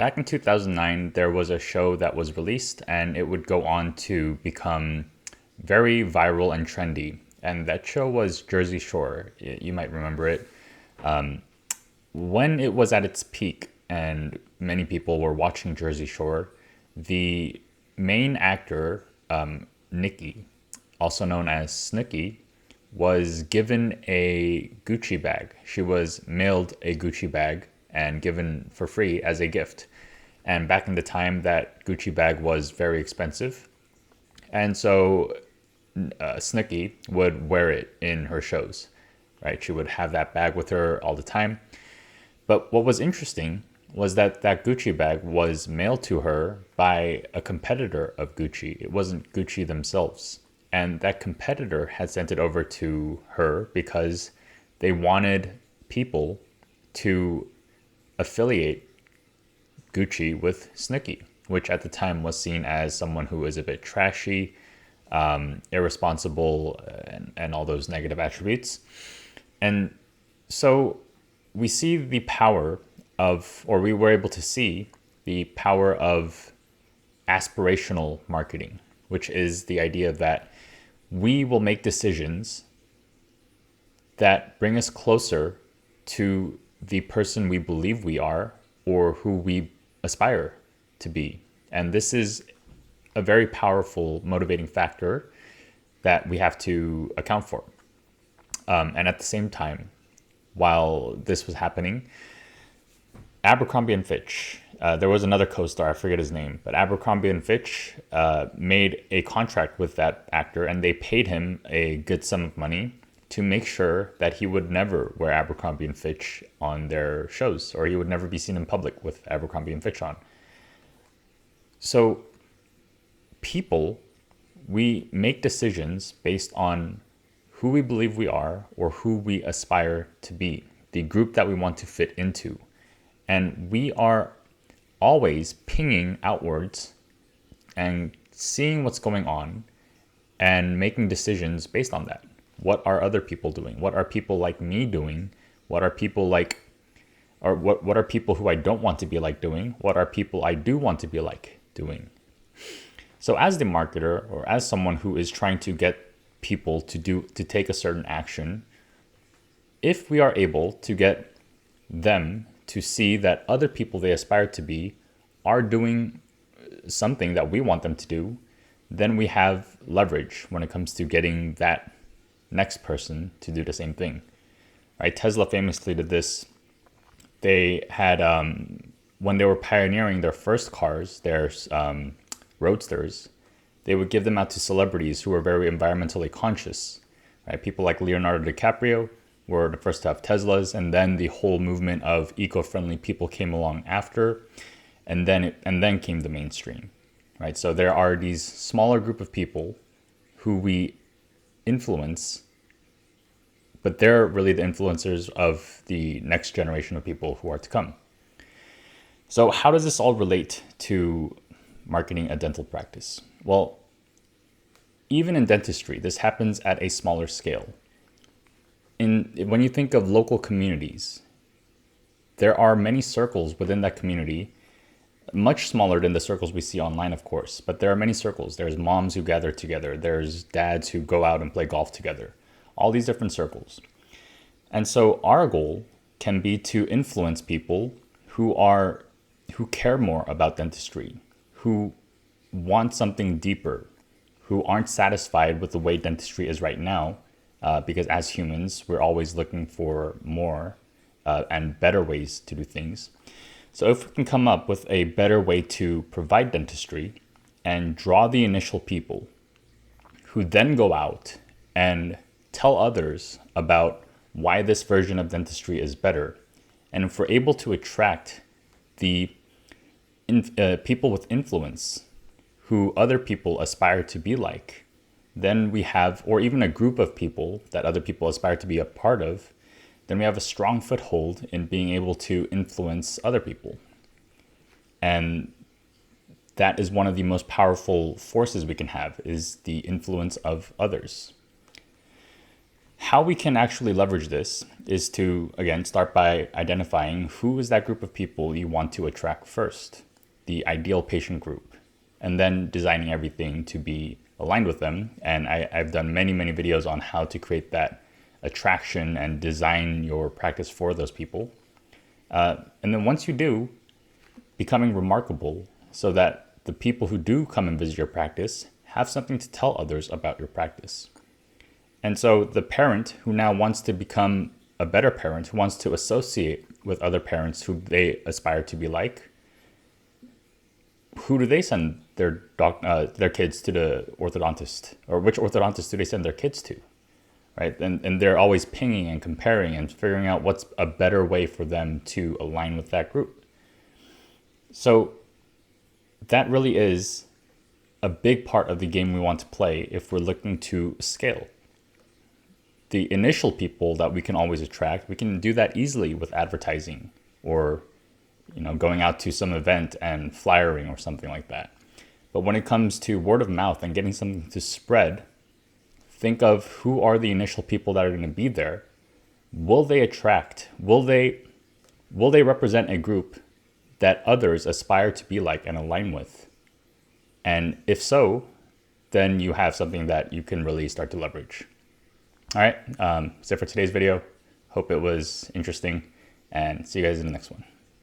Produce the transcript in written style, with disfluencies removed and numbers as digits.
back in 2009, there was a show that was released and it would go on to become very viral and trendy. And that show was Jersey Shore. You might remember it. When it was at its peak and many people were watching Jersey Shore, the main actor, Nikki, also known as Snooki, was given a Gucci bag. She was mailed a Gucci bag and given for free as a gift. And back in the time, that Gucci bag was very expensive. And so Snooki would wear it in her shows, right? She would have that bag with her all the time. But what was interesting was that that Gucci bag was mailed to her by a competitor of Gucci. It wasn't Gucci themselves. And that competitor had sent it over to her because they wanted people to affiliate Gucci with Snooki, which at the time was seen as someone who was a bit trashy, irresponsible, and all those negative attributes. And so we see the power of, or we were able to see the power of aspirational marketing, which is the idea that we will make decisions that bring us closer to the person we believe we are or who we aspire to be. And this is a very powerful motivating factor that we have to account for. And at the same time, while this was happening, Abercrombie and Fitch, there was another co-star, I forget his name, but Abercrombie and Fitch made a contract with that actor and they paid him a good sum of money to make sure that he would never wear Abercrombie and Fitch on their shows, or he would never be seen in public with Abercrombie and Fitch on. So people, we make decisions based on who we believe we are or who we aspire to be, the group that we want to fit into. And we are always pinging outwards and seeing what's going on and making decisions based on that. What are other people doing? What are people like me doing? What are people like, or what are people who I don't want to be like doing? What are people I do want to be like doing? So as the marketer, or as someone who is trying to get people to take a certain action, if we are able to get them to see that other people they aspire to be are doing something that we want them to do, then we have leverage when it comes to getting that next person to do the same thing. Right? Tesla famously did this. They had, when they were pioneering their first cars, their roadsters, they would give them out to celebrities who were very environmentally conscious. Right? People like Leonardo DiCaprio were the first to have Teslas, and then the whole movement of eco-friendly people came along after, and then came the mainstream. Right? So there are these smaller group of people who we influence, but they're really the influencers of the next generation of people who are to come. So how does this all relate to marketing a dental practice? Well, even in dentistry, this happens at a smaller scale. When you think of local communities, there are many circles within that community, much smaller than the circles we see online, of course, but there are many circles. There's moms who gather together. There's dads who go out and play golf together. All these different circles. And so our goal can be to influence people who care more about dentistry, who want something deeper, who aren't satisfied with the way dentistry is right now, because as humans, we're always looking for more and better ways to do things. So if we can come up with a better way to provide dentistry and draw the initial people who then go out and tell others about why this version of dentistry is better, and if we're able to attract the people with influence who other people aspire to be like, then we have, or even a group of people that other people aspire to be a part of, then we have a strong foothold in being able to influence other people. And that is one of the most powerful forces we can have, is the influence of others. How we can actually leverage this is to, again, start by identifying who is that group of people you want to attract first, the ideal patient group, and then designing everything to be aligned with them. And I've done many, many videos on how to create that attraction and design your practice for those people. And then once you do, becoming remarkable so that the people who do come and visit your practice have something to tell others about your practice. And so the parent who now wants to become a better parent, who wants to associate with other parents who they aspire to be like, who do they send their kids to the orthodontist? Or which orthodontist do they send their kids to? Right? And they're always pinging and comparing and figuring out what's a better way for them to align with that group. So that really is a big part of the game we want to play if we're looking to scale. The initial people that we can always attract, we can do that easily with advertising or going out to some event and flyering or something like that. But when it comes to word of mouth and getting something to spread, think of who are the initial people that are going to be there. Will they attract? Will they represent a group that others aspire to be like and align with? And if so, then you have something that you can really start to leverage. All right, that's it for today's video. Hope it was interesting, and see you guys in the next one.